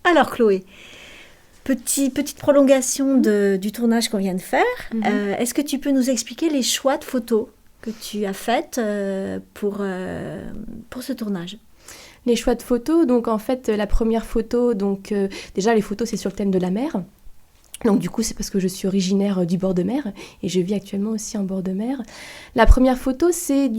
Alors Chloé, petite prolongation du tournage qu'on vient de faire. Est-ce que tu peux nous expliquer les choix de photos que tu as faites pour ce tournage? Les choix de photos, donc en fait la première photo, déjà les photos c'est sur le thème de la mer. Donc du coup c'est parce que je suis originaire du bord de mer et je vis actuellement aussi en bord de mer. La première photo c'est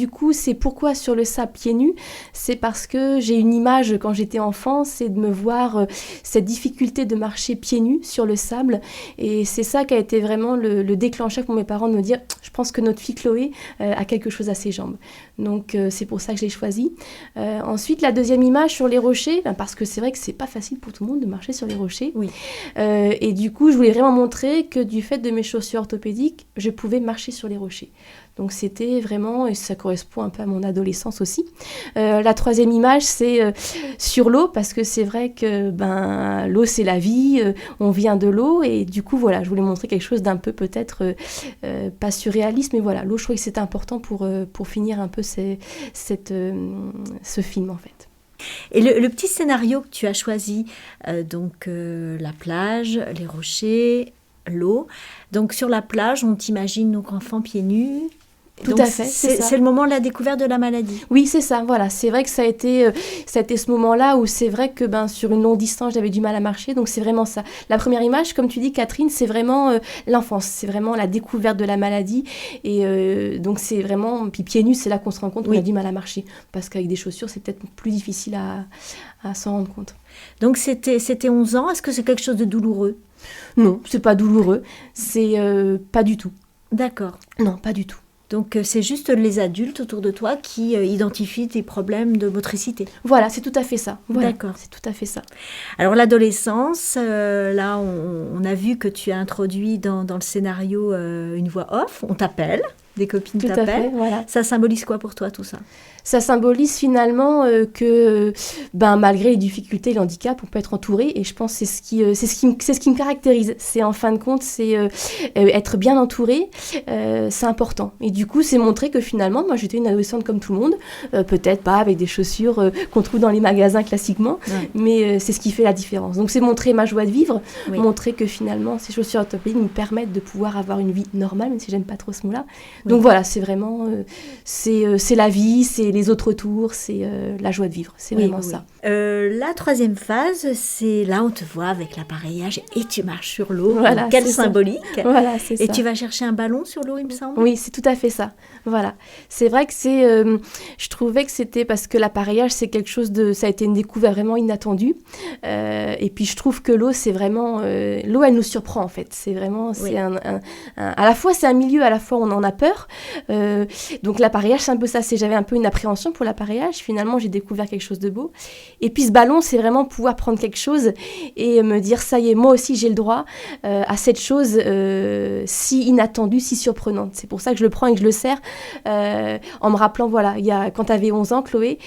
pourquoi sur le sable pieds nus. C'est parce que j'ai une image quand j'étais enfant, c'est de me voir cette difficulté de marcher pieds nus sur le sable, et c'est ça qui a été vraiment le déclencheur pour mes parents de me dire je pense que notre fille Chloé a quelque chose à ses jambes. Donc c'est pour ça que je l'ai choisie. Ensuite la deuxième image sur les rochers, parce que c'est vrai que c'est pas facile pour tout le monde de marcher sur les rochers. Oui. Et du coup je voulais vraiment montrer que du fait de mes chaussures orthopédiques, je pouvais marcher sur les rochers. Donc c'était vraiment, et ça correspond un peu à mon adolescence aussi. La troisième image, c'est sur l'eau, parce que c'est vrai que l'eau c'est la vie, on vient de l'eau, et du coup voilà, je voulais montrer quelque chose d'un peu peut-être pas surréaliste, mais voilà, l'eau je trouvais que c'était important pour finir un peu ce film en fait. Et le petit scénario que tu as choisi, la plage, les rochers, l'eau. Donc sur la plage, on t'imagine nos enfants pieds nus. Tout à fait, c'est ça. C'est le moment de la découverte de la maladie. Oui, c'est ça, voilà. C'est vrai que ça a été ce moment-là où c'est vrai que sur une longue distance, j'avais du mal à marcher. Donc c'est vraiment ça. La première image, comme tu dis, Catherine, c'est vraiment l'enfance. C'est vraiment la découverte de la maladie. Et donc c'est vraiment... Puis pieds nus, c'est là qu'on se rend compte qu'on a du mal à marcher. Parce qu'avec des chaussures, c'est peut-être plus difficile à s'en rendre compte. Donc c'était 11 ans. Est-ce que c'est quelque chose de douloureux? Non, c'est pas douloureux. C'est pas du tout. D'accord. Non, pas du tout. Donc c'est juste les adultes autour de toi qui identifient tes problèmes de motricité. Voilà, c'est tout à fait ça. Voilà, d'accord. C'est tout à fait ça. Alors l'adolescence, là on a vu que tu as introduit dans le scénario une voix off. On t'appelle, des copines tout t'appellent. À fait, voilà. Ça symbolise quoi pour toi tout ça? Ça symbolise finalement que malgré les difficultés et le handicap, on peut être entouré, et je pense que c'est ce qui me caractérise. C'est en fin de compte, c'est être bien entouré, c'est important. Et du coup, c'est montrer que finalement, moi j'étais une adolescente comme tout le monde, peut-être pas avec des chaussures qu'on trouve dans les magasins classiquement, mais c'est ce qui fait la différence. Donc c'est montrer ma joie de vivre, montrer que finalement ces chaussures orthopédiques me permettent de pouvoir avoir une vie normale, même si j'aime pas trop ce mot-là. Donc voilà, c'est vraiment, c'est la vie, c'est les autres tours, c'est la joie de vivre, c'est vraiment ça. La troisième phase, c'est là on te voit avec l'appareillage et tu marches sur l'eau. Voilà, quelle symbolique. Voilà, c'est et ça. Tu vas chercher un ballon sur l'eau, il me semble. Oui, c'est tout à fait ça. Voilà. C'est vrai que je trouvais que c'était parce que l'appareillage, c'est quelque chose ça a été une découverte vraiment inattendue. Et puis je trouve que l'eau, c'est vraiment... l'eau, elle nous surprend en fait. C'est vraiment... C'est à la fois, c'est un milieu, à la fois, on en a peur. Donc l'appareillage, c'est un peu ça. J'avais un peu une appréhension pour l'appareillage. Finalement, j'ai découvert quelque chose de beau. Et puis ce ballon, c'est vraiment pouvoir prendre quelque chose et me dire, ça y est, moi aussi, j'ai le droit à cette chose si inattendue, si surprenante. C'est pour ça que je le prends et que je le serre en me rappelant, voilà, quand tu avais 11 ans, Chloé,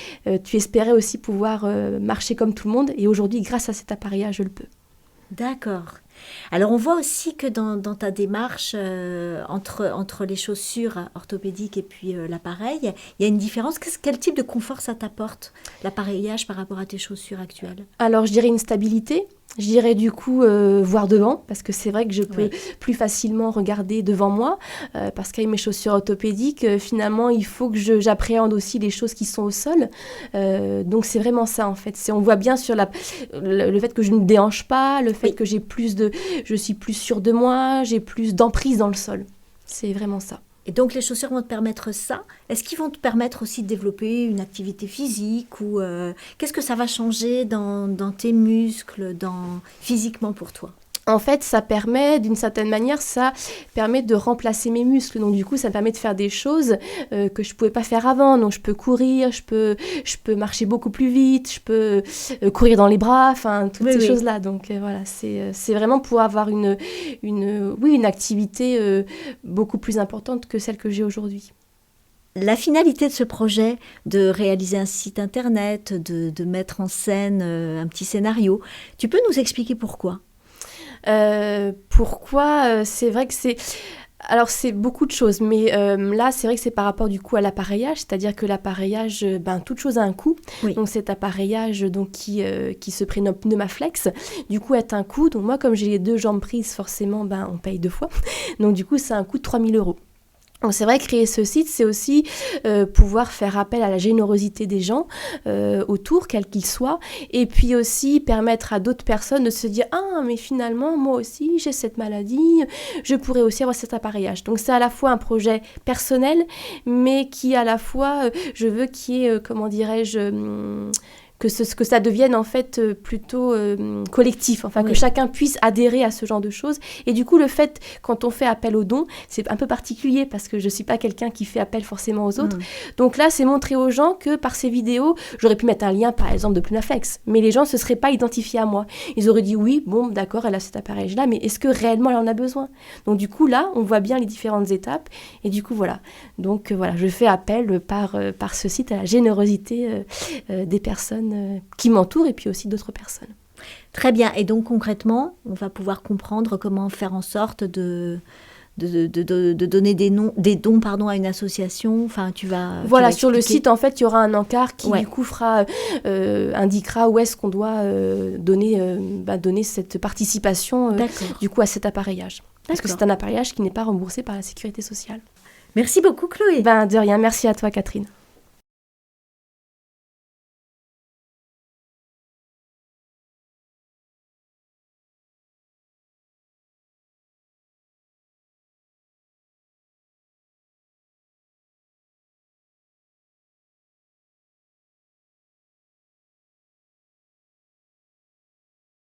tu espérais aussi pouvoir marcher comme tout le monde. Et aujourd'hui, grâce à cet appareillage, je le peux. D'accord. Alors on voit aussi que dans ta démarche entre les chaussures orthopédiques et puis l'appareil, il y a une différence. Quel type de confort ça t'apporte, l'appareillage par rapport à tes chaussures actuelles? Alors je dirais une stabilité. Je dirais du coup voir devant, parce que c'est vrai que je peux plus facilement regarder devant moi, parce qu'avec mes chaussures orthopédiques, finalement, il faut que j'appréhende aussi les choses qui sont au sol. Donc c'est vraiment ça en fait. On voit bien sur le fait que je ne déhanche pas, le fait que je suis plus sûre de moi, j'ai plus d'emprise dans le sol. C'est vraiment ça. Et donc les chaussures vont te permettre ça. Est-ce qu'ils vont te permettre aussi de développer une activité physique ou qu'est-ce que ça va changer dans tes muscles, physiquement pour toi? En fait, ça permet, d'une certaine manière, ça permet de remplacer mes muscles. Donc du coup, ça me permet de faire des choses que je ne pouvais pas faire avant. Donc je peux courir, je peux marcher beaucoup plus vite, je peux courir dans les bras, enfin toutes ces choses-là. Donc voilà, c'est vraiment pour avoir une activité beaucoup plus importante que celle que j'ai aujourd'hui. La finalité de ce projet, de réaliser un site internet, de mettre en scène un petit scénario, tu peux nous expliquer pourquoi? Pourquoi c'est vrai que c'est... Alors, c'est beaucoup de choses, mais là, c'est vrai que c'est par rapport du coup à l'appareillage, c'est-à-dire que l'appareillage, toute chose a un coût. Oui. Donc, cet appareillage donc, qui se prénomme Pneumaflex, du coup, est un coût. Donc, moi, comme j'ai les 2 jambes prises, forcément, on paye 2 fois. Donc, du coup, c'est un coût de 3 000 €. Donc c'est vrai, créer ce site, c'est aussi pouvoir faire appel à la générosité des gens autour, quels qu'ils soient, et puis aussi permettre à d'autres personnes de se dire « Ah, mais finalement, moi aussi, j'ai cette maladie, je pourrais aussi avoir cet appareillage. » Donc c'est à la fois un projet personnel, mais qui à la fois, je veux qu'il y ait, comment dirais-je... que ça devienne en fait plutôt collectif, enfin que chacun puisse adhérer à ce genre de choses. Et du coup, le fait, quand on fait appel aux dons, c'est un peu particulier parce que je ne suis pas quelqu'un qui fait appel forcément aux autres. Donc là, c'est montrer aux gens que par ces vidéos, j'aurais pu mettre un lien par exemple de Pneumaflex, mais les gens ne se seraient pas identifiés à moi. Ils auraient dit oui, bon d'accord, elle a cet appareil-là, mais est-ce que réellement elle en a besoin? Donc du coup, là, on voit bien les différentes étapes. Et du coup, voilà. Donc voilà, je fais appel par ce site à la générosité des personnes qui m'entourent et puis aussi d'autres personnes. Très bien. Et donc concrètement, on va pouvoir comprendre comment faire en sorte de donner des dons à une association. Enfin, voilà, sur le site, en fait, il y aura un encart qui, du coup, indiquera où est-ce qu'on doit donner cette participation, du coup, à cet appareillage. Parce que c'est un appareillage qui n'est pas remboursé par la Sécurité sociale. Merci beaucoup, Chloé. De rien. Merci à toi, Catherine.